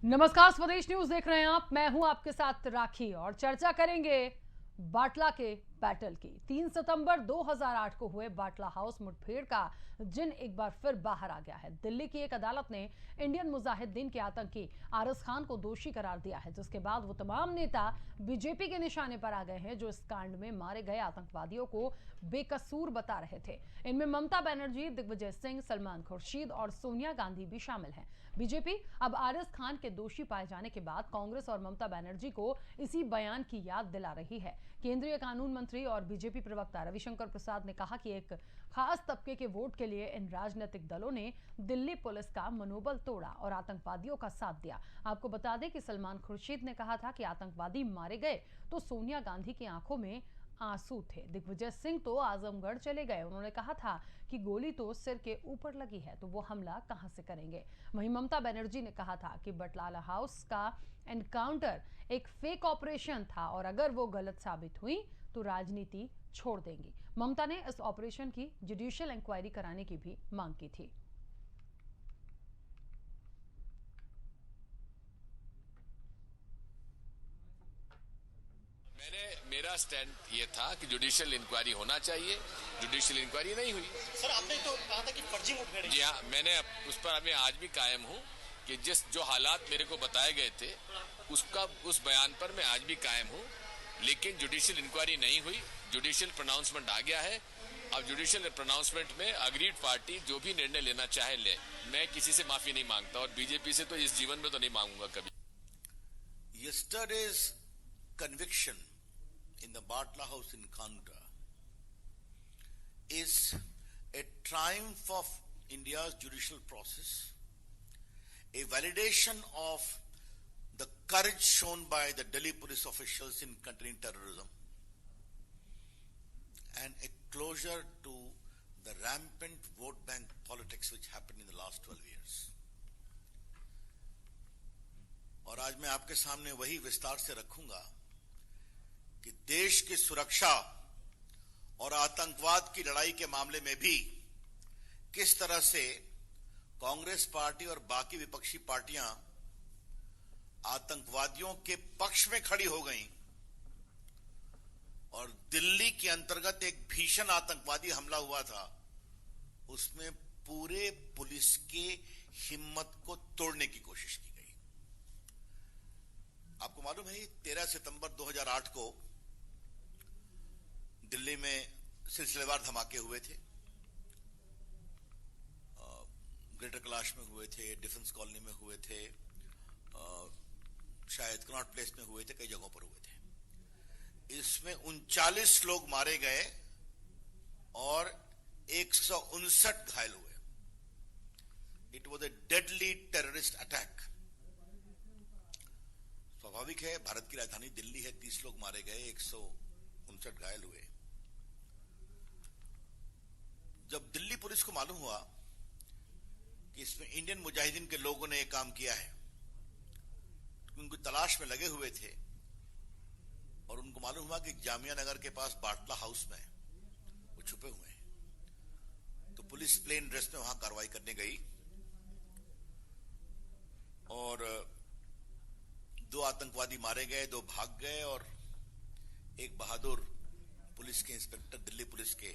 नमस्कार, स्वदेश न्यूज देख रहे हैं आप। मैं हूं आपके साथ राखी और चर्चा करेंगे बाटला के बैटल की। 3 सितंबर 2008 को हुए बाटला हाउस मुठभेड़ का जिन एक बार फिर बाहर आ गया है। दिल्ली की एक अदालत ने इंडियन मुजाहिदीन के आतंकी आरस खान को दोषी करार दिया है, जिसके बाद वो तमाम नेता बीजेपी के निशाने पर आ गए हैं जो इस कांड में मारे गए आतंकवादियों को बेकसूर बता रहे थे। इनमें ममता बनर्जी, दिग्विजय सिंह, सलमान खुर्शीद और सोनिया गांधी भी शामिल हैं। बीजेपी अब आरस खान के दोषी पाए जाने के बाद कांग्रेस और ममता बनर्जी को इसी बयान की याद दिला रही है। केंद्रीय कानून मंत्री और बीजेपी प्रवक्ता रविशंकर प्रसाद ने कहा कि एक खास तबके के वोट के लिए इन राजनीतिक दलों ने दिल्ली पुलिस का मनोबल तोड़ा और आतंकवादियों का साथ दिया। आपको बता दें कि सलमान खुर्शीद ने कहा था कि आतंकवादी मारे गए तो सोनिया गांधी की आंखों में आंसू थे। दिग्विजय सिंह तो आजमगढ़ चले गए। उन्होंने कहा था कि गोली तो सिर के ऊपर लगी है तो वो हमला कहां से करेंगे। वहीं ममता बनर्जी ने कहा था कि बटला हाउस का एनकाउंटर एक फेक ऑपरेशन था और अगर वो गलत साबित हुई तो राजनीति छोड़ देंगी। ममता ने इस ऑपरेशन की जुडिशियल इंक्वायरी कराने की भी मांग की थी। मेरा स्टैंड ये था कि जुडिशियल इंक्वायरी होना चाहिए। जुडिशियल इंक्वायरी नहीं हुई। सर, आपने तो कहा था कि फर्जी मुठभेड़। जी हाँ, मैंने उस पर मैं आज भी कायम हूँ कि जो हालात मेरे को बताए गए थे उस बयान पर मैं आज भी कायम हूँ। लेकिन जुडिशियल इंक्वायरी नहीं हुई। जुडिशियल प्रोनाउंसमेंट आ गया है। अब जुडिशियल प्रोनाउंसमेंट में अग्रीड पार्टी जो भी निर्णय लेना चाहे ले। मैं किसी से माफी नहीं मांगता और बीजेपी से तो इस जीवन में तो नहीं मांगूंगा कभी। Yesterday's conviction in the Batla House encounter is a triumph of India's judicial process, a validation of the courage shown by the Delhi police officials in containing terrorism, and a closure to the rampant vote bank politics which happened in the last 12 years. और आज मैं आपके सामने वही विस्तार से रखूंगा कि देश की सुरक्षा और आतंकवाद की लड़ाई के मामले में भी किस तरह से कांग्रेस पार्टी और बाकी विपक्षी पार्टियां आतंकवादियों के पक्ष में खड़ी हो गईं और दिल्ली के अंतर्गत एक भीषण आतंकवादी हमला हुआ था, उसमें पूरे पुलिस के हिम्मत को तोड़ने की कोशिश की गई। आपको मालूम है 13 सितंबर 2008 को दिल्ली में सिलसिलेवार धमाके हुए थे। ग्रेटर कैलाश में हुए थे, डिफेंस कॉलोनी में हुए थे, शायद कनॉट प्लेस में हुए थे, कई जगहों पर हुए थे। इसमें 39 लोग मारे गए और 159 घायल हुए। It was a deadly terrorist attack. स्वाभाविक है, भारत की राजधानी दिल्ली है, 30 लोग मारे गए, 159 घायल हुए। जब दिल्ली पुलिस को मालूम हुआ कि इसमें इंडियन मुजाहिदीन के लोगों ने यह काम किया है, उनको तलाश में लगे हुए थे और उनको मालूम हुआ कि जामिया नगर के पास बाटला हाउस में वो छुपे हुए हैं, तो पुलिस प्लेन ड्रेस में वहां कार्रवाई करने गई और 2 आतंकवादी मारे गए, 2 भाग गए और एक बहादुर पुलिस के इंस्पेक्टर, दिल्ली पुलिस के।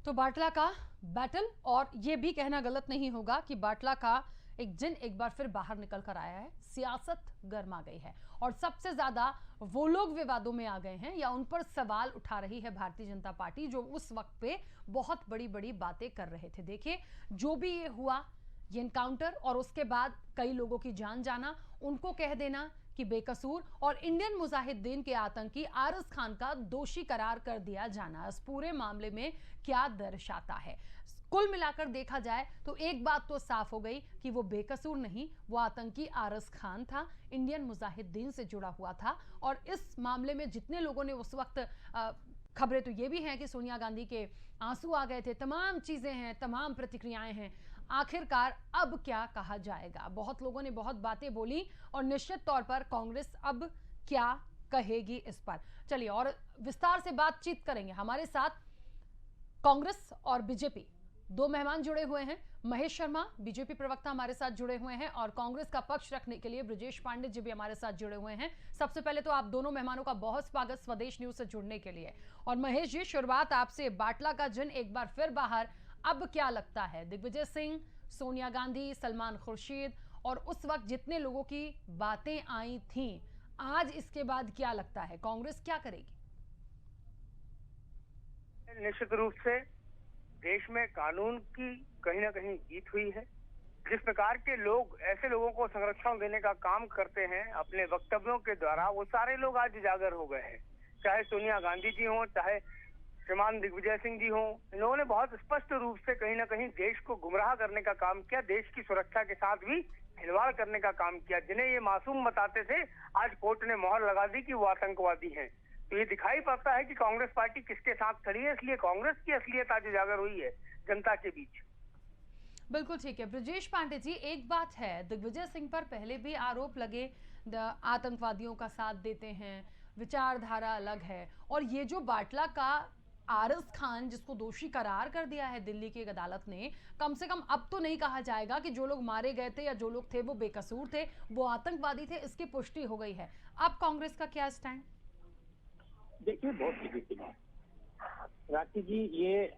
तो बाटला का बैटल, और यह भी कहना गलत नहीं होगा कि बाटला का एक जिन एक बार फिर बाहर निकल कर आया है। सियासत गर्मा गई है और सबसे ज्यादा वो लोग विवादों में आ गए हैं या उन पर सवाल उठा रही है भारतीय जनता पार्टी, जो उस वक्त पे बहुत बड़ी बड़ी बातें कर रहे थे। देखिए, जो भी ये हुआ, ये एनकाउंटर और उसके बाद कई लोगों की जान जाना, उनको कह देना कि बेकसूर और इंडियन मुजाहिदीन के आतंकी आरस खान का दोषी करार कर दिया जाना, इस पूरे मामले में क्या दर्शाता है। कुल मिलाकर देखा जाए तो एक बात तो साफ हो गई कि वो बेकसूर नहीं, वो आतंकी आरस खान था, इंडियन मुजाहिदीन से जुड़ा हुआ था। और इस मामले में जितने लोगों ने उस वक्त खबरें तो ये भी हैं कि सोनिया गांधी के आंसू आ गए थे, तमाम चीजें हैं, तमाम प्रतिक्रियाएं हैं। आखिरकार अब क्या कहा जाएगा? बहुत लोगों ने बहुत बातें बोली और निश्चित तौर पर कांग्रेस अब क्या कहेगी इस पर। चलिए और विस्तार से बातचीत करेंगे। हमारे साथ कांग्रेस और बीजेपी दो मेहमान जुड़े हुए हैं। महेश शर्मा बीजेपी प्रवक्ता हमारे साथ जुड़े हुए हैं और कांग्रेस का पक्ष रखने के लिए ब्रजेश पांडे जी भी हमारे साथ जुड़े हुए हैं। सबसे पहले तो आप दोनों मेहमानों का बहुत स्वागत स्वदेश न्यूज से जुड़ने के लिए। और महेश जी, शुरुआत आपसे। बाटला का जिन एक बार फिर बाहर, अब क्या लगता है? दिग्विजय सिंह, सोनिया गांधी, सलमान खुर्शीद और उस वक्त जितने लोगों की बातें आई थी, आज इसके बाद क्या लगता है कांग्रेस क्या करेगी? निश्चित रूप से देश में कानून की कहीं ना कहीं जीत हुई है। जिस प्रकार के लोग ऐसे लोगों को संरक्षण देने का काम करते हैं अपने वक्तव्यों के द्वारा, वो सारे लोग आज उजागर हो गए हैं। चाहे सोनिया गांधी जी हों, चाहे श्रीमान दिग्विजय सिंह जी हों, इन लोगों ने बहुत स्पष्ट रूप से कहीं ना कहीं देश को गुमराह करने का काम किया, देश की सुरक्षा के साथ भी खिलवाड़ करने का काम किया। जिन्हें ये मासूम बताते थे, आज कोर्ट ने मोहर लगा दी कि वो आतंकवादी हैं। तो ये दिखाई पड़ता है कि कांग्रेस पार्टी किसके साथ खड़ी है। इसलिए कांग्रेस की असलियत आज उजागर हुई है जनता के बीच। बिल्कुल ठीक है। ब्रजेश पांडे जी, एक बात है, दिग्विजय सिंह पर पहले भी आरोप लगे, आतंकवादियों का साथ देते हैं, विचारधारा अलग है। और ये जो बाटला का आरज खान जिसको दोषी करार कर दिया है दिल्ली की एक अदालत ने, कम से कम अब तो नहीं कहा जाएगा कि जो लोग मारे गए थे या जो लोग थे वो बेकसूर थे, वो आतंकवादी थे। इसकी पुष्टि हो गई है। अब कांग्रेस का क्या स्टैंड? देखिए, बहुत सीधी सी बात राखी जी, ये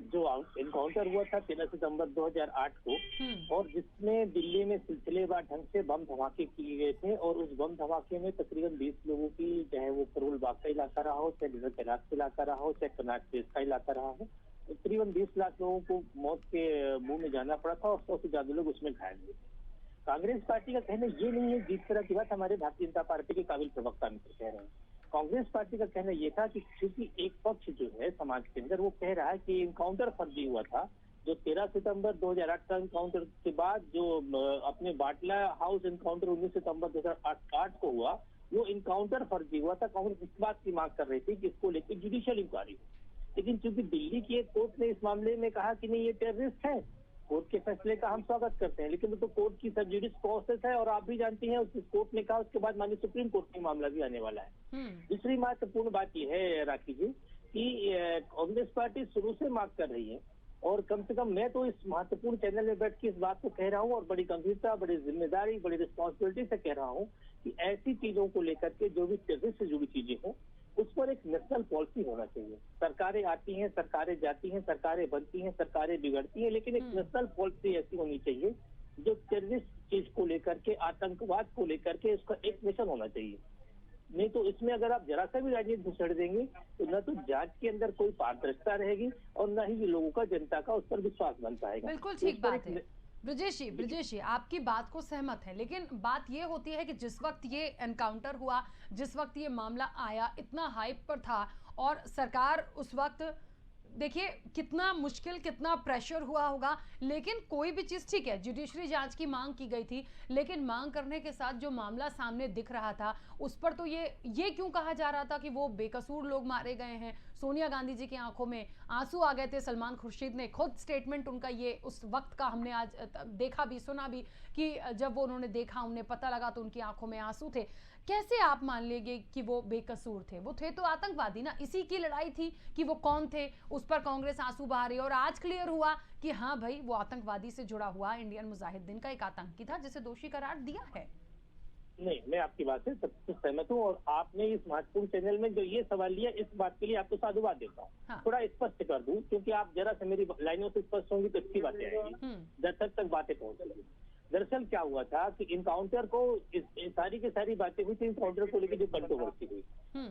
जो एनकाउंटर हुआ था 13 सितंबर 2008 को, और जिसमें दिल्ली में सिलसिलेवार ढंग से बम धमाके किए गए थे, और उस बम धमाके में तकरीबन 20 लोगों की, चाहे वो करोल बाग का इलाका रहा हो, चाहे डिनर कैलाश का इलाका रहा हो, चाहे कनाट प्लेस का इलाका रहा हो, तकरीबन 20 लाख लोगों को मौत के मुंह में जाना पड़ा था और 100 से ज्यादा लोग उसमें घायल हुए। कांग्रेस पार्टी का कहना ये नहीं है, जिस तरह की बात हमारे भारतीय जनता पार्टी के काबिल प्रवक्ता मित्र कह रहे हैं। कांग्रेस पार्टी का कहना यह था कि क्योंकि एक पक्ष जो है समाज के अंदर, वो कह रहा है कि इनकाउंटर फर्जी हुआ था, जो 13 सितंबर 2008 का इनकाउंटर के बाद जो अपने बाटला हाउस इनकाउंटर 19 सितंबर 2008 को हुआ, वो इनकाउंटर फर्जी हुआ था। कांग्रेस इस बात की मांग कर रही थी कि इसको लेकर जुडिशियल इंक्वायरी हो। लेकिन चूंकि दिल्ली की एक कोर्ट ने इस मामले में कहा कि नहीं, ये टेररिस्ट है, कोर्ट के फैसले का हम स्वागत करते हैं, लेकिन वो तो कोर्ट की सब जुडिस प्रोसेस है, और आप भी जानती हैं उस कोर्ट ने कहा, उसके बाद माननीय सुप्रीम कोर्ट में मामला भी आने वाला है। दूसरी महत्वपूर्ण बात यह है राखी जी कि कांग्रेस पार्टी शुरू से मांग कर रही है, और कम से कम मैं तो इस महत्वपूर्ण चैनल में बैठ के इस बात को कह रहा हूँ, और बड़ी गंभीरता, बड़ी जिम्मेदारी, बड़ी रिस्पॉन्सिबिलिटी से कह रहा हूँ कि ऐसी चीजों को लेकर के जो भी टेररिस्ट से जुड़ी चीजें हों, उस पर एक नेशनल पॉलिसी होना चाहिए। सरकारें आती हैं, सरकारें जाती हैं, सरकारें बनती हैं, सरकारें बिगड़ती हैं, लेकिन एक नेशनल पॉलिसी ऐसी होनी चाहिए जो टेररिस्ट चीज को लेकर के, आतंकवाद को लेकर के इसका एक मिशन होना चाहिए। नहीं तो इसमें अगर आप जरा सा भी राजनीति घुसड़ देंगे तो न तो जांच के अंदर कोई पारदर्शिता रहेगी, और न ही लोगों का, जनता का उस पर विश्वास बन पाएगा। बिल्कुल ठीक बात है। ब्रजेश जी, आपकी बात को सहमत है, लेकिन बात ये होती है कि जिस वक्त ये एनकाउंटर हुआ, जिस वक्त ये मामला आया, इतना हाइप पर था, और सरकार उस वक्त, देखिए कितना मुश्किल, कितना प्रेशर हुआ होगा, लेकिन कोई भी चीज़ ठीक है, जुडिशरी जांच की मांग की गई थी, लेकिन मांग करने के साथ जो मामला सामने दिख रहा था, उस पर तो ये क्यों कहा जा रहा था कि वो बेकसूर लोग मारे गए हैं? सोनिया गांधी जी की आंखों में आंसू आ गए थे। सलमान खुर्शीद ने खुद स्टेटमेंट उनका ये उस वक्त का हमने आज देखा भी, सुना भी, कि जब वो उन्होंने देखा, उन्हें पता लगा, तो उनकी आंखों में आंसू थे। कैसे आप मान लेंगे कि वो बेकसूर थे? वो थे तो आतंकवादी ना, इसी की लड़ाई थी कि वो कौन थे, उस पर कांग्रेस आंसू बहा रही है। और आज क्लियर हुआ कि हाँ भाई, वो आतंकवादी से जुड़ा हुआ इंडियन मुजाहिदीन का एक आतंकी था, जिसे दोषी करार दिया है। नहीं, मैं आपकी बात से सबसे सहमत हूँ, और आपने इस महत्वपूर्ण चैनल में जो ये सवाल लिया, इस बात के लिए आपको साधुवाद देता हूँ। हाँ। थोड़ा स्पष्ट कर दूं, क्योंकि आप जरा से मेरी लाइनों से स्पष्ट होंगी तो अच्छी बातें आएंगी, दर्शक तक बातें पहुंचेंगी। दरअसल क्या हुआ था कि इनकाउंटर को, सारी की सारी बातें हुई थी इनकाउंटर को लेकर, जो कंट्रोवर्सी हुई,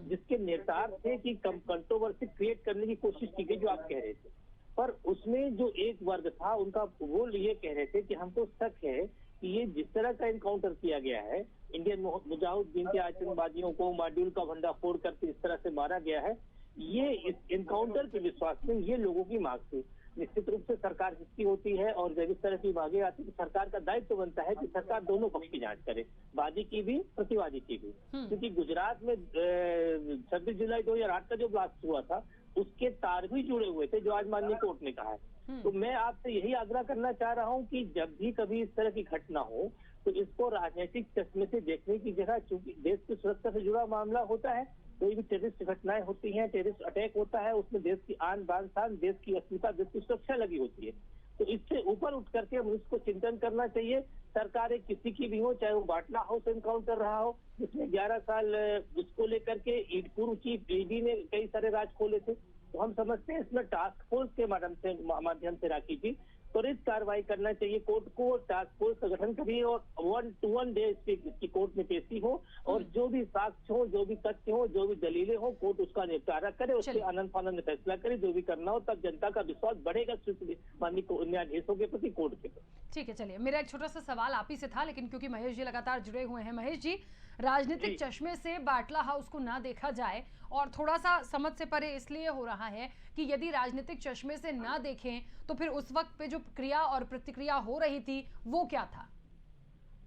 जिसके निर्धार थे कि कंट्रोवर्सी क्रिएट करने की कोशिश की गई, जो आप कह रहे थे। पर उसमें जो एक वर्ग था, उनका वो ये कह रहे थे कि हमको शक है कि ये जिस तरह का इनकाउंटर किया गया है, इंडियन मुजाहिदीन के आतंकवादियों को मॉड्यूल का भंडाफोड़ करके इस तरह से मारा गया है, ये इस इनकाउंटर के विश्वास में ये लोगों की मांग थी। निश्चित रूप से सरकार जिसकी होती है, और जब इस तरह की मांगे आती है, तो सरकार का दायित्व बनता है कि सरकार दोनों पक्ष की जांच करे, वादी की भी, प्रतिवादी की भी। क्योंकि गुजरात में 26 जुलाई 2008 का जो ब्लास्ट हुआ था, उसके तार भी जुड़े हुए थे, जो आज माननीय कोर्ट ने कहा है। तो मैं आपसे यही आग्रह करना चाह रहा हूं कि जब भी कभी इस तरह की घटना हो, तो इसको राजनीतिक चश्मे से देखने की जगह, चूंकि देश की सुरक्षा से जुड़ा मामला होता है, कोई भी टेररिस्ट घटनाएं होती हैं, टेररिस्ट अटैक होता है, उसमें देश की आन बान शान, देश की अस्मिता, देश की सुरक्षा लगी होती है। तो इससे ऊपर उठ करके हम इसको चिंतन करना चाहिए। सरकारें किसी की भी हो, चाहे वो बाटला हाउस एनकाउंटर रहा हो जिसमें 11 साल उसको लेकर के पूर्व चीफ ईडी ने कई सारे राज खोले थे, तो हम समझते हैं इसमें टास्क फोर्स के माध्यम से राखी जी त्वरित कार्रवाई करना चाहिए। कोर्ट को टास्क फोर्स का गठन करिए और 1 to 1 डे इसकी कोर्ट में पेशी हो और जो भी साक्ष्य हो, जो भी तथ्य हो, जो भी दलीलें हो, कोर्ट उसका निपटारा करे, उसके आनंद फानंद फैसला करे, जो भी करना हो, तब जनता का विश्वास बढ़ेगा माननीय न्यायाधीशों के प्रति, कोर्ट के प्रति। ठीक है, चलिए मेरा एक छोटा सा सवाल आप ही से था, लेकिन क्योंकि महेश जी लगातार जुड़े हुए हैं, महेश जी, राजनीतिक चश्मे से बाटला हाउस को ना देखा जाए और थोड़ा सा समझ से परे इसलिए हो रहा है कि यदि राजनीतिक चश्मे से ना देखें तो फिर उस वक्त पे जो क्रिया और प्रतिक्रिया हो रही थी वो क्या था?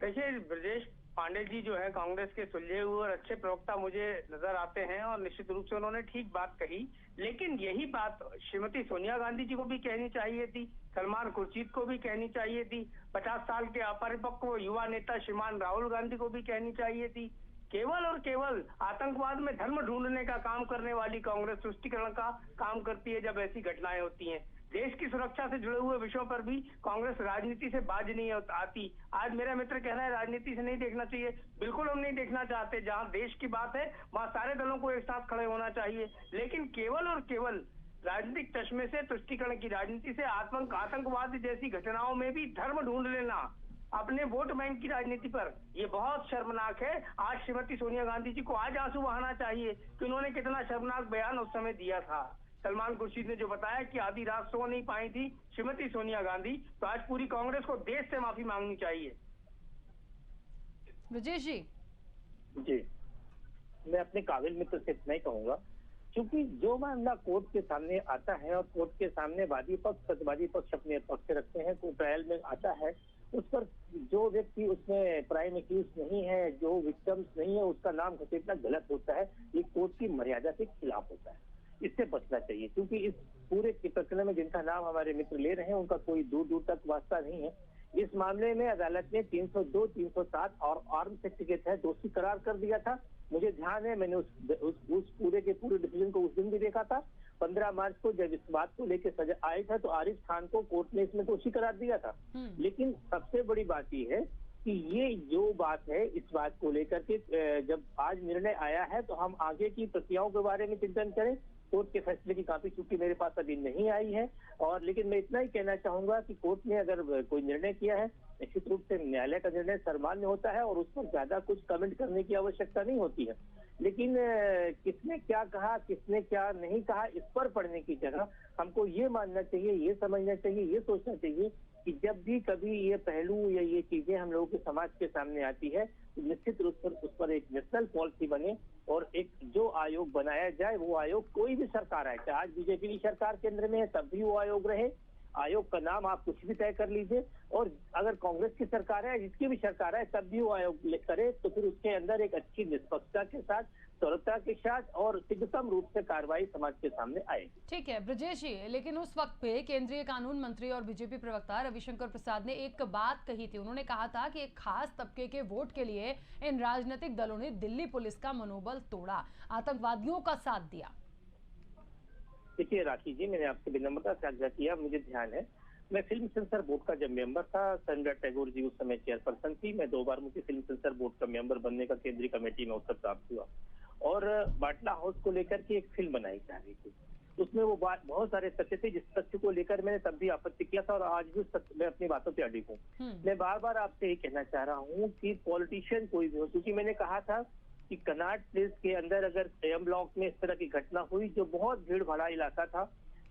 देखिए, ब्रजेश पांडे जी जो है कांग्रेस के सुलझे हुए और अच्छे प्रवक्ता मुझे नजर आते हैं और निश्चित रूप से उन्होंने ठीक बात कही, लेकिन यही बात श्रीमती सोनिया गांधी जी को भी कहनी चाहिए थी, सलमान खुर्शीद को भी कहनी चाहिए थी, 50 साल के अपरिपक्व युवा नेता श्रीमान राहुल गांधी को भी कहनी चाहिए थी। केवल और केवल आतंकवाद में धर्म ढूंढने का काम करने वाली कांग्रेस तुष्टीकरण का काम करती है जब ऐसी घटनाएं होती हैं। देश की सुरक्षा से जुड़े हुए विषयों पर भी कांग्रेस राजनीति से बाज नहीं आती। आज मेरा मित्र कह रहा है राजनीति से नहीं देखना चाहिए, बिल्कुल हम नहीं देखना चाहते। जहां देश की बात है वहां सारे दलों को एक साथ खड़े होना चाहिए, लेकिन केवल और केवल राजनीतिक चश्मे से, तुष्टीकरण की राजनीति से, आतंकवाद जैसी घटनाओं में भी धर्म ढूंढ लेना अपने वोट बैंक की राजनीति पर, ये बहुत शर्मनाक है। आज श्रीमती सोनिया गांधी जी को आज आंसू बहाना चाहिए कि उन्होंने कितना शर्मनाक बयान उस समय दिया था। सलमान खुर्शीद ने जो बताया कि आधी रात सो नहीं पाई थी श्रीमती सोनिया गांधी, तो आज पूरी कांग्रेस को देश से माफी मांगनी चाहिए। ब्रजेश जी। जी, मैं अपने काबिल मित्र से इतना ही कहूंगा, क्योंकि जो मामला कोर्ट के सामने आता है और कोर्ट के सामने वादी पक्ष प्रतिवादी पक्ष अपने पक्ष रखते हैं, कोर्ट ट्रायल में आता है, उस पर जो व्यक्ति उसमें प्राइम एक्यूज नहीं है, जो विक्टिम्स नहीं है, उसका नाम घसीटना गलत होता है। ये कोर्ट की मर्यादा के खिलाफ होता है, इससे बचना चाहिए। क्योंकि इस पूरे प्रकरण में जिनका नाम हमारे मित्र ले रहे हैं उनका कोई दूर दूर तक वास्ता नहीं है। इस मामले में अदालत ने 302, 307 और आर्म्स एक्ट के तहत दोषी करार कर दिया था। मुझे ध्यान है, मैंने उस पूरे के पूरे डिसीजन को उस दिन भी देखा था। 15 मार्च को जब इस बात को लेकर सजा आया था तो आरिफ खान को कोर्ट ने इसमें दोषी करार दिया था। लेकिन सबसे बड़ी बात ये है कि ये जो बात है, इस बात को लेकर के जब आज निर्णय आया है तो हम आगे की प्रक्रियाओं के बारे में चिंतन करें। कोर्ट के फैसले की कॉपी चूंकि मेरे पास अभी नहीं आई है, और लेकिन मैं इतना ही कहना चाहूंगा कि कोर्ट ने अगर कोई निर्णय किया है, निश्चित रूप से न्यायालय का निर्णय सर्वमान्य होता है और उस पर ज्यादा कुछ कमेंट करने की आवश्यकता नहीं होती है। लेकिन किसने क्या कहा, किसने क्या नहीं कहा, इस पर पढ़ने की जगह हमको ये मानना चाहिए, ये समझना चाहिए, ये सोचना चाहिए कि जब भी कभी ये पहलू या ये चीजें हम लोगों के समाज के सामने आती है तो निश्चित रूप से उस पर एक नेशनल पॉलिसी बने और एक जो आयोग बनाया जाए, वो आयोग कोई भी सरकार आए, चाहे आज बीजेपी की सरकार केंद्र में है तब भी वो आयोग रहे। आयोग का नाम आप कुछ भी तय कर लीजिए, और अगर कांग्रेस की सरकार है, जिसकी भी सरकार है, तब भी वो आयोग करे तो फिर उसके अंदर एक अच्छी निष्पक्षता के साथ, त्वरितता के साथ और शीघ्रतम रूप से कार्रवाई समाज के सामने आएगी। ठीक है ब्रजेश जी, लेकिन उस वक्त पे केंद्रीय कानून मंत्री और बीजेपी प्रवक्ता रविशंकर प्रसाद ने एक बात कही थी। उन्होंने कहा था कि एक खास तबके के वोट के लिए इन राजनीतिक दलों ने दिल्ली पुलिस का मनोबल तोड़ा, आतंकवादियों का साथ दिया। देखिए राखी जी, मैंने आपसे विनम्रता से आग्रह किया, मुझे ध्यान है, मैं फिल्म सेंसर बोर्ड का जब मेंबर था, संजय टैगोर जी उस समय चेयरपर्सन थी, मैं 2 बार मुझे फिल्म सेंसर बोर्ड का मेंबर बनने का केंद्रीय कमेटी में अवसर प्राप्त हुआ और बाटला हाउस को लेकर के एक फिल्म बनाई जा रही थी। उसमें वो बात बहुत सारे तथ्य थे जिस तथ्य को लेकर मैंने तब भी आपत्ति किया था और आज भी मैं अपनी बातों पे अडिग हूँ। मैं बार बार आपसे ये कहना चाह रहा हूँ कि पॉलिटिशियन कोई भी हो, क्योंकि मैंने कहा था कि कनाट प्लेस के अंदर अगर एम ब्लॉक में इस तरह की घटना हुई, जो बहुत भीड़ भाड़ा इलाका था,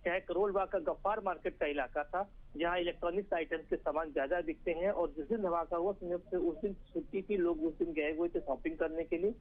चाहे करोलबाग का गफ्फार मार्केट का इलाका था जहां इलेक्ट्रॉनिक्स आइटम्स के सामान ज्यादा बिकते हैं, और जिस दिन धमाका हुआ उस दिन छुट्टी थी, लोग उस दिन गए हुए थे शॉपिंग करने के लिए।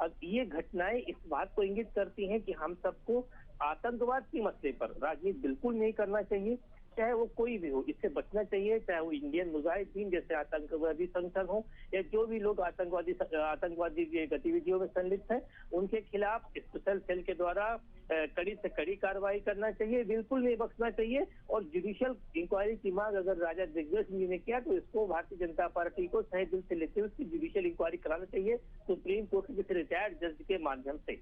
अब ये घटनाएं इस बात को इंगित करती हैं कि हम सबको आतंकवाद के मसले पर राजनीति बिल्कुल नहीं करना चाहिए, चाहे वो कोई भी हो, इससे बचना चाहिए। चाहे वो इंडियन मुजाहिदीन जैसे आतंकवादी संगठन हो या जो भी लोग आतंकवादी गतिविधियों में संलिप्त हैं, उनके खिलाफ स्पेशल सेल के द्वारा कड़ी से कड़ी कार्रवाई करना चाहिए, बिल्कुल नहीं बख्शना चाहिए। और जुडिशियल इंक्वायरी की मांग अगर राजा दिग्विजय सिंह जी ने किया तो इसको भारतीय जनता पार्टी को सही दिल से लेते हुए उसकी जुडिशियल इंक्वायरी कराना चाहिए सुप्रीम कोर्ट के किसी रिटायर्ड जज के माध्यम से।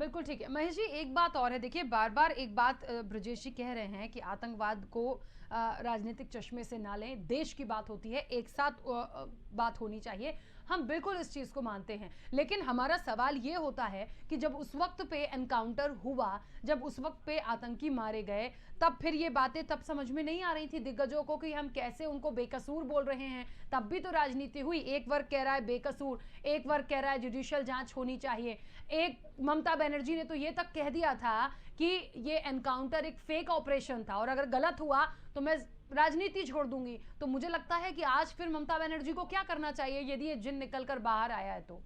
बिल्कुल ठीक है महेश जी। एक बात और है, देखिए बार बार एक बात ब्रजेश जी कह रहे हैं कि आतंकवाद को राजनीतिक चश्मे से ना लें, देश की बात होती है, एक साथ बात होनी चाहिए। हम बिल्कुल इस चीज़ को मानते हैं, लेकिन हमारा सवाल ये होता है कि जब उस वक्त पे एनकाउंटर हुआ, जब उस वक्त पे आतंकी मारे गए, तब फिर ये बातें तब समझ में नहीं आ रही थी दिग्गजों को कि हम कैसे उनको बेकसूर बोल रहे हैं। तब भी तो राजनीति हुई, एक वर्ग कह रहा है बेकसूर, एक वर्ग कह रहा है जुडिशियल जांच होनी चाहिए। एक ममता बनर्जी ने तो ये तक कह दिया था कि ये एनकाउंटर एक फेक ऑपरेशन था और अगर गलत हुआ तो मैं राजनीति छोड़ दूंगी। तो मुझे लगता है कि आज फिर ममता बनर्जी को क्या करना चाहिए यदि ये जिन निकलकर बाहर आया है तो?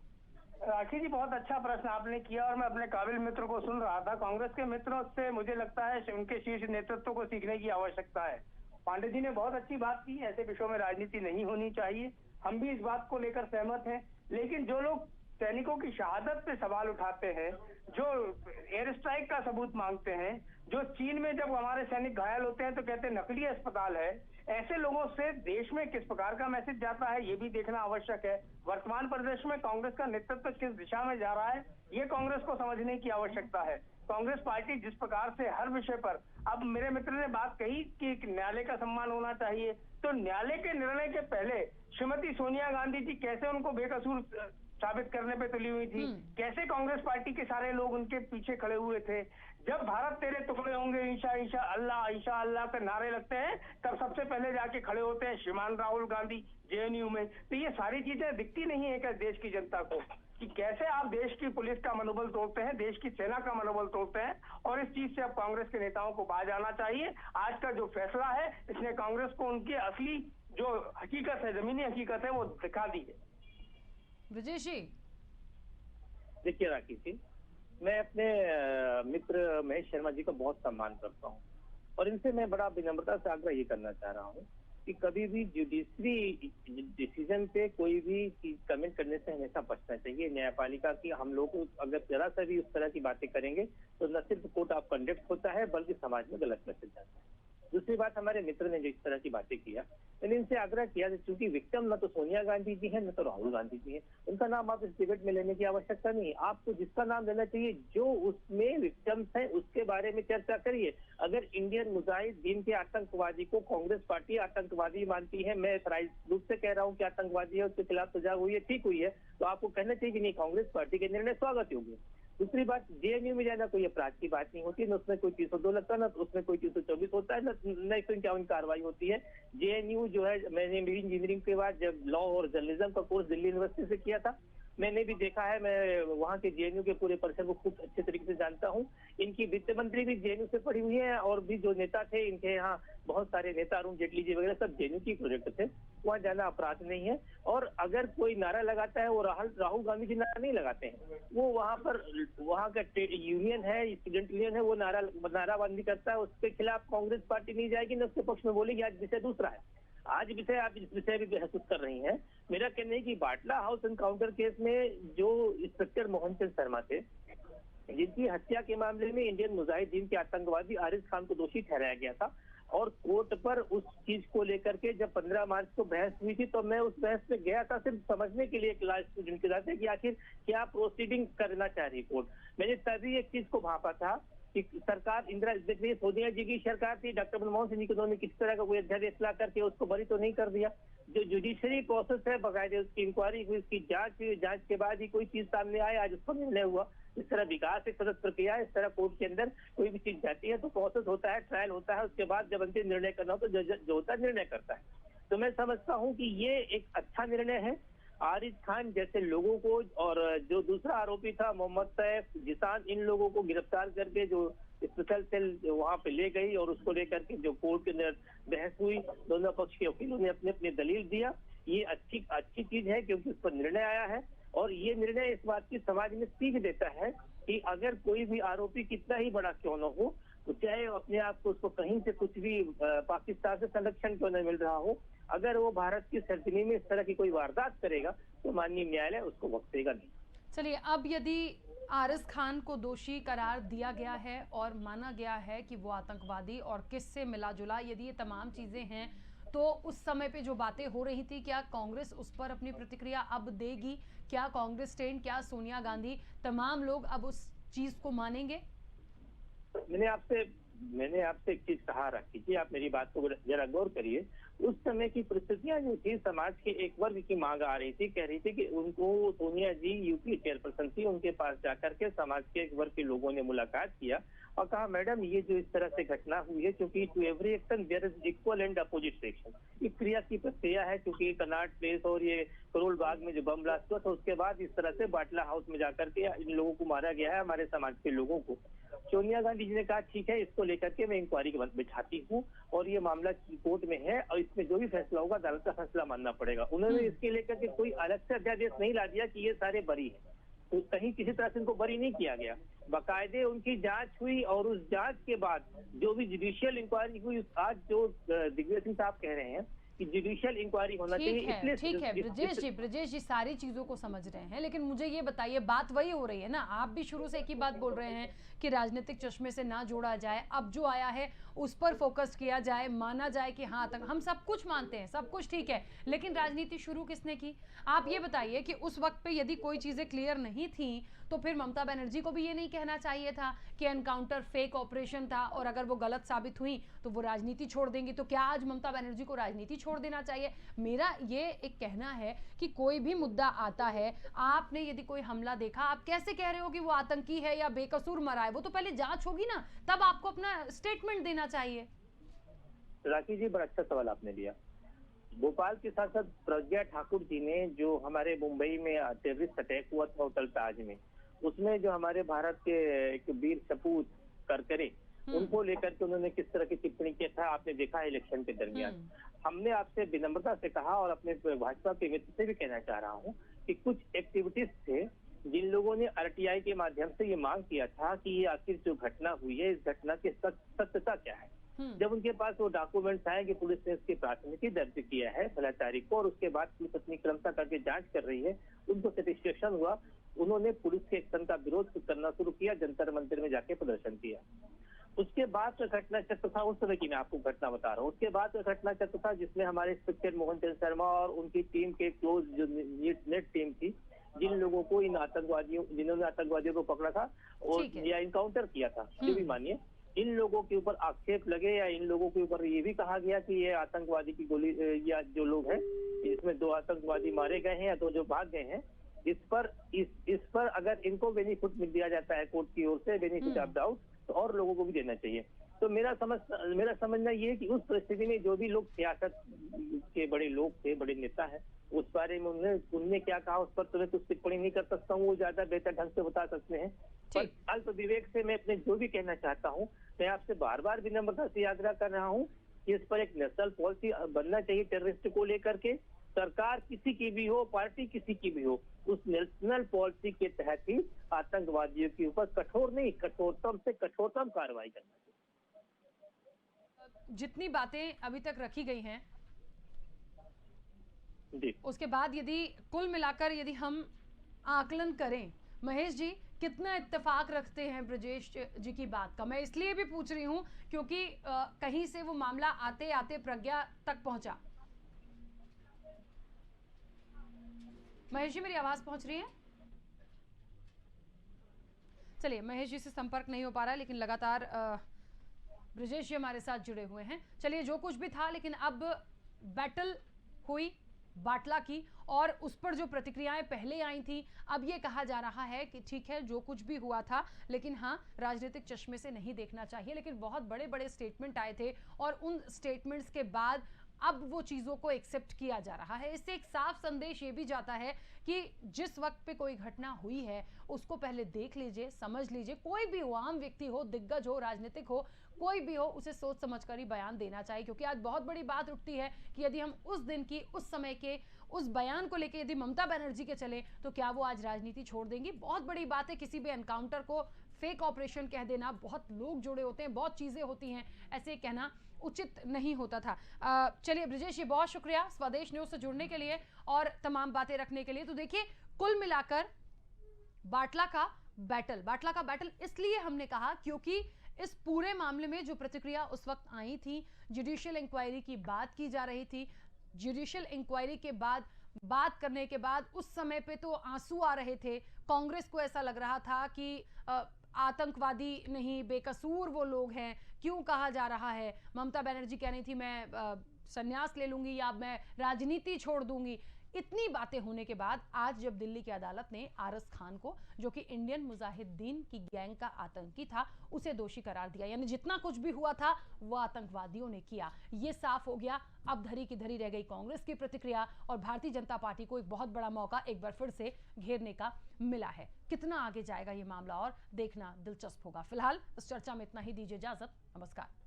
राखी जी, बहुत अच्छा प्रश्न आपने किया और मैं अपने काबिल मित्र को सुन रहा था। कांग्रेस के मित्रों से मुझे लगता है उनके शीर्ष नेतृत्व को सीखने की आवश्यकता है। पांडे जी ने बहुत अच्छी बात की, ऐसे विषयों में राजनीति नहीं होनी चाहिए, हम भी इस बात को लेकर सहमत हैं। लेकिन जो लोग सैनिकों की शहादत पे सवाल उठाते हैं, जो एयर स्ट्राइक का सबूत मांगते हैं, जो चीन में जब हमारे सैनिक घायल होते हैं तो कहते हैं नकली अस्पताल है, ऐसे लोगों से देश में किस प्रकार का मैसेज जाता है ये भी देखना आवश्यक है। वर्तमान परिदृश्य में कांग्रेस का नेतृत्व किस दिशा में जा रहा है ये कांग्रेस को समझने की आवश्यकता है। कांग्रेस पार्टी जिस प्रकार से हर विषय पर, अब मेरे मित्र ने बात कही कि न्यायालय का सम्मान होना चाहिए, तो न्यायालय के निर्णय के पहले श्रीमती सोनिया गांधी जी कैसे उनको बेकसूर साबित करने पे तुली हुई थी, कैसे कांग्रेस पार्टी के सारे लोग उनके पीछे खड़े हुए थे। जब भारत तेरे टुकड़े होंगे इंशा इंशा अल्लाह के नारे लगते हैं, तब सबसे पहले जाके खड़े होते हैं श्रीमान राहुल गांधी जेएनयू में। तो ये सारी चीजें दिखती नहीं है क्या देश की जनता को, कि कैसे आप देश की पुलिस का मनोबल तोड़ते हैं, देश की सेना का मनोबल तोड़ते हैं। और इस चीज से अब कांग्रेस के नेताओं को बाज आना चाहिए। आज का जो फैसला है इसने कांग्रेस को उनकी असली जो हकीकत है, जमीनी हकीकत है, वो दिखा दी है। ब्रजेश जी, देखिए राखी जी, मैं अपने मित्र महेश शर्मा जी का बहुत सम्मान करता हूँ और इनसे मैं बड़ा विनम्रता से आग्रह ये करना चाह रहा हूँ कि कभी भी जुडिशरी डिसीजन पे कोई भी चीज कमेंट करने से हमेशा बचना चाहिए। न्यायपालिका की हम लोग अगर जरा सा भी उस तरह की बातें करेंगे तो न सिर्फ कोर्ट ऑफ कंडक्ट होता है बल्कि समाज में गलत मैसेज जाता है। दूसरी बात, हमारे मित्र ने जो इस तरह की बातें किया, मैंने इनसे आग्रह किया कि चूंकि विक्टिम न तो सोनिया गांधी जी हैं न तो राहुल गांधी जी हैं, उनका नाम आप इस डिबेट में लेने की आवश्यकता नहीं है। आपको जिसका नाम लेना चाहिए जो उसमें विक्टिम्स हैं उसके बारे में चर्चा करिए। अगर इंडियन मुजाहिदीन के आतंकवादी को कांग्रेस पार्टी आतंकवादी मानती है, मैं प्राइज रूप से कह रहा हूँ कि आतंकवादी है, उसके खिलाफ सजा हुई है, ठीक हुई है, तो आपको कहना चाहिए कि नहीं, कांग्रेस पार्टी के निर्णय स्वागत योग्य। दूसरी बात, जेएनयू में जाना कोई अपराध की बात नहीं होती, न उसमें कोई 302 लगता, न उसमें कोई 324 होता है, न 151 कार्रवाई होती है। जेएनयू जो है, मैंने इंजीनियरिंग के बाद जब लॉ और जर्नलिज्म का कोर्स दिल्ली यूनिवर्सिटी से किया था, मैंने भी देखा है, मैं वहाँ के जेएनयू के पूरे परिसर को खूब अच्छे तरीके से जानता हूँ। इनकी वित्त मंत्री भी जेएनयू से पढ़ी हुई है और भी जो नेता थे इनके यहाँ, बहुत सारे नेता, अरुण जेटली जी वगैरह सब जेएनयू की प्रोजेक्ट थे। वहाँ जाना अपराध नहीं है। और अगर कोई नारा लगाता है, वो राहुल गांधी जी नारा नहीं लगाते हैं, वो वहाँ पर वहाँ का ट्रेड यूनियन है, स्टूडेंट यूनियन है, वो नाराबंदी करता है, उसके खिलाफ कांग्रेस पार्टी नहीं जाएगी, न उसके पक्ष में बोलेगी। आज विषय दूसरा है, आज विषय आप इस विषय भी बहस कर रही हैं। मेरा कहना है कि बाटला हाउस एनकाउंटर केस में जो इंस्पेक्टर मोहन चंद शर्मा थे, जिनकी हत्या के मामले में इंडियन मुजाहिदीन के आतंकवादी आरिज खान को दोषी ठहराया गया था और कोर्ट पर उस चीज को लेकर के जब 15 मार्च को बहस हुई थी, तो मैं उस बहस में गया था सिर्फ समझने के लिए क्लास स्टूडेंट के साथ कि आखिर क्या प्रोसीडिंग करना चाह रही कोर्ट। मैंने तभी एक चीज को भापा था कि सरकार देखिए सोनिया जी की सरकार थी, डॉक्टर मनमोहन सिंह जी को उन्होंने किसी तरह का कोई अध्यादेश ला करके उसको बरी तो नहीं कर दिया। जो जुडिशरी प्रोसेस है, बकायदे उसकी इंक्वायरी हुई, उसकी जांच हुई, जांच के बाद ही कोई चीज सामने आए, आज उसका निर्णय हुआ। इस तरह विकास एक सतत प्रक्रिया है, इस तरह कोर्ट के अंदर कोई भी चीज जाती है तो प्रोसेस होता है, ट्रायल होता है, उसके बाद जब अंतिम निर्णय करना हो तो जो होता है निर्णय करता है। तो मैं समझता हूँ कि ये एक अच्छा निर्णय है। आरिज खान जैसे लोगों को और जो दूसरा आरोपी था मोहम्मद सैफ, जिसान, इन लोगों को गिरफ्तार करके जो स्पेशल सेल वहां पे ले गई और उसको लेकर के जो कोर्ट के अंदर बहस हुई, दोनों पक्ष के वकीलों ने अपने अपने दलील दिया। ये अच्छी चीज है क्योंकि उस पर निर्णय आया है और ये निर्णय इस बात की समाज में सीख देता है कि अगर कोई भी आरोपी कितना ही बड़ा क्यों न हो, तो चाहे अपने आप को उसको कहीं से कुछ भी पाकिस्तान से संरक्षण क्यों न मिल रहा हो, अगर वो भारत की सरजमी में इस तरह की कोई वारदात करेगा तो माननीय न्यायालय उसको बख्शेगा नहीं। चलिए, अब यदि आरिज खान को दोषी करार दिया गया है और माना गया है कि वो आतंकवादी और किससे मिला जुला, यदि ये तमाम चीजें हैं, तो उस समय पे जो बातें हो रही थी, क्या कांग्रेस उस पर अपनी प्रतिक्रिया अब देगी? क्या कांग्रेस स्टैंड, क्या सोनिया गांधी, तमाम लोग अब उस चीज को मानेंगे? मैंने आपसे एक चीज कहा, राखी जी, आप मेरी बात को जरा गौर करिए। उस समय की परिस्थितियां जो थी, समाज के एक वर्ग की मांग आ रही थी, कह रही थी कि उनको, सोनिया जी यूपी चेयरपर्सन थी, उनके पास जाकर के समाज के एक वर्ग के लोगों ने मुलाकात किया और कहा, मैडम ये जो इस तरह से घटना हुई है, क्योंकि to every action there is equal and opposite reaction. एक क्रिया की प्रक्रिया है, क्योंकि कनॉट प्लेस और ये करोल बाग में जो बम ब्लास्ट हुआ था, उसके बाद इस तरह से बाटला हाउस में जाकर के इन लोगों को मारा गया है, हमारे समाज के लोगों को। सोनिया गांधी जी ने कहा, ठीक है, इसको लेकर के मैं इंक्वायरी बिठाती हूँ और ये मामला कोर्ट में है और इसमें जो भी फैसला होगा अदालत का फैसला मानना पड़ेगा। उन्होंने इसके लेकर के कोई अलग से अध्यादेश नहीं ला दिया कि ये सारे बरी हैं, तो कहीं किसी तरह से इनको बरी नहीं किया गया। बाकायदे उनकी जांच हुई और उस जांच के बाद जो भी जुडिशियल इंक्वायरी हुई, आज जो दिग्विजय सिंह साहब कह रहे हैं कि जुडिशियल इंक्वायरी होना चाहिए, इसलिए ठीक है ब्रजेश जी सारी चीजों को समझ रहे हैं, लेकिन मुझे ये बताइए, बात वही हो रही है ना, आप भी शुरू से एक ही बात बोल रहे हैं कि राजनीतिक चश्मे से ना जोड़ा जाए, अब जो आया है उस पर फोकस किया जाए, माना जाए कि हाँ तक हम सब कुछ मानते हैं, सब कुछ ठीक है, लेकिन राजनीति शुरू किसने की? आप ये बताइए कि उस वक्त पे यदि कोई चीजें क्लियर नहीं थी तो फिर ममता बनर्जी को भी ये नहीं कहना चाहिए था कि एनकाउंटर फेक ऑपरेशन था और अगर वो गलत साबित हुई तो वो राजनीति छोड़ देंगी? तो क्या आज ममता बनर्जी को राजनीति छोड़ देना चाहिए? मेरा ये एक कहना है कि कोई भी मुद्दा आता है, आपने यदि कोई हमला देखा, आप कैसे कह रहे हो कि वो आतंकी है या बेकसूर मरा है? वो तो पहले जांच होगी ना, तब आपको अपना स्टेटमेंट देना चाहिए। राखी जी, बड़ा अच्छा सवाल आपने लिया। भोपाल के सांसद प्रज्ञा ठाकुर जी ने, जो हमारे मुंबई में टेररिस्ट अटैक हुआ था होटल ताज में, उसमें जो हमारे भारत के एक वीर सपूत करकरे, उनको लेकर के उन्होंने किस तरह की टिप्पणी किया था, आपने देखा है इलेक्शन के दरमियान। हमने आपसे विनम्रता से कहा और अपने भाजपा के मित्र से भी कहना चाह रहा हूँ कि कुछ एक्टिविटीज थे जिन लोगों ने आरटीआई के माध्यम से ये मांग किया था कि ये आखिर जो घटना हुई है, इस घटना की सत्यता क्या है। जब उनके पास वो डॉक्यूमेंट्स आए कि पुलिस ने इसकी प्राथमिकी दर्ज किया है 16 तारीख को और उसके बाद पुलिस अपनी क्रमता करके जांच कर रही है, उनको सेटिस्फेक्शन हुआ, उन्होंने पुलिस के एक्शन का विरोध करना शुरू किया, जंतर मंदिर में जाके प्रदर्शन किया। उसके बाद का घटना चक्र था, उस समय की मैं आपको घटना बता रहा हूँ, उसके बाद का घटना चक्र था जिसमें हमारे इंस्पेक्टर मोहन चंद्र शर्मा और उनकी टीम के क्लोज जो नेट टीम थी, जिन लोगों को इन आतंकवादियों, जिन्होंने आतंकवादियों को पकड़ा था और या इनकाउंटर किया था, ये भी मानिए, इन लोगों के ऊपर आक्षेप लगे या इन लोगों के ऊपर ये भी कहा गया कि ये आतंकवादी की गोली या जो लोग हैं, इसमें 2 आतंकवादी मारे गए हैं या 2 जो भाग गए हैं, इस पर अगर इनको बेनिफिट मिल दिया जाता है कोर्ट की ओर से, बेनिफिट ऑफ डाउट, तो और लोगों को भी देना चाहिए। तो मेरा समझना ये है कि उस परिस्थिति में जो भी लोग सियासत के बड़े लोग थे, बड़े नेता हैं, उस बारे में उनने क्या कहा उस पर तो मैं कुछ टिप्पणी नहीं कर सकता हूँ, वो ज्यादा बेहतर ढंग से बता सकते हैं। पर अल्प विवेक से मैं अपने जो भी कहना चाहता हूँ, मैं आपसे बार बार विनम्रता से आग्रह कर रहा हूँ कि इस पर एक नेशनल पॉलिसी बनना चाहिए टेररिस्ट को लेकर के। सरकार किसी की भी हो, पार्टी किसी की भी हो, उस नेशनल पॉलिसी के तहत ही आतंकवादियों के ऊपर कठोरतम से कठोरतम कार्रवाई करना चाहिए। जितनी बातें अभी तक रखी गई हैं जी, उसके बाद यदि कुल मिलाकर यदि हम आकलन करें, महेश जी कितना इत्तेफाक रखते हैं ब्रजेश जी की बात का? मैं इसलिए भी पूछ रही हूं क्योंकि कहीं से वो मामला आते आते प्रज्ञा तक पहुंचा। महेश जी मेरी आवाज पहुंच रही है? चलिए, महेश जी से संपर्क नहीं हो पा रहा है, लेकिन लगातार ब्रजेश जी हमारे साथ जुड़े हुए हैं। चलिए, जो कुछ भी था, लेकिन अब बैटल हुई बाटला की और उस पर जो प्रतिक्रियाएं पहले आई थी, अब ये कहा जा रहा है कि ठीक है जो कुछ भी हुआ था, लेकिन हाँ राजनीतिक चश्मे से नहीं देखना चाहिए। लेकिन बहुत बड़े बड़े स्टेटमेंट आए थे और उन स्टेटमेंट्स के बाद अब वो चीज़ों को एक्सेप्ट किया जा रहा है। इससे एक साफ संदेश ये भी जाता है कि जिस वक्त पे कोई घटना हुई है उसको पहले देख लीजिए, समझ लीजिए, कोई भी हो, आम व्यक्ति हो, दिग्गज हो, राजनीतिक हो, कोई भी हो, उसे सोच समझकर ही बयान देना चाहिए। क्योंकि आज बहुत बड़ी बात उठती है कि यदि हम उस दिन की, उस समय के, उस बयान को लेकर यदि ममता बनर्जी के चले तो क्या वो आज राजनीति छोड़ देंगी? बहुत बड़ी बात है किसी भी एनकाउंटर को फेक ऑपरेशन कह देना। बहुत लोग जुड़े होते हैं, बहुत चीजें होती हैं, ऐसे कहना उचित नहीं होता था। चलिए ब्रजेश जी, बहुत शुक्रिया स्वदेश न्यूज से जुड़ने के लिए और तमाम बातें रखने के लिए। तो देखिए, कुल मिलाकर बाटला का बैटल इसलिए हमने कहा क्योंकि इस पूरे मामले में जो प्रतिक्रिया उस वक्त आई थी, जुडिशियल इंक्वायरी की बात की जा रही थी। जुडिशियल इंक्वायरी के बाद बात करने के बाद उस समय पे तो आंसू आ रहे थे। कांग्रेस को ऐसा लग रहा था कि आतंकवादी नहीं, बेकसूर वो लोग हैं, क्यों कहा जा रहा है? ममता बनर्जी कह रही थी मैं संन्यास ले लूंगी या मैं राजनीति छोड़ दूंगी। इतनी बातें होने के बाद आज जब दिल्ली की अदालत ने आरस खान को, जो कि इंडियन मुजाहिदीन की गैंग का आतंकी था, उसे दोषी करार दिया, यानी जितना कुछ भी हुआ था वो आतंकवादियों ने किया, ये साफ हो गया। अब धरी की धरी रह गई कांग्रेस की प्रतिक्रिया, और भारतीय जनता पार्टी को एक बहुत बड़ा मौका एक बार फिर से घेरने का मिला है। कितना आगे जाएगा ये मामला और देखना दिलचस्प होगा। फिलहाल इस चर्चा में इतना ही, दीजिए इजाजत, नमस्कार।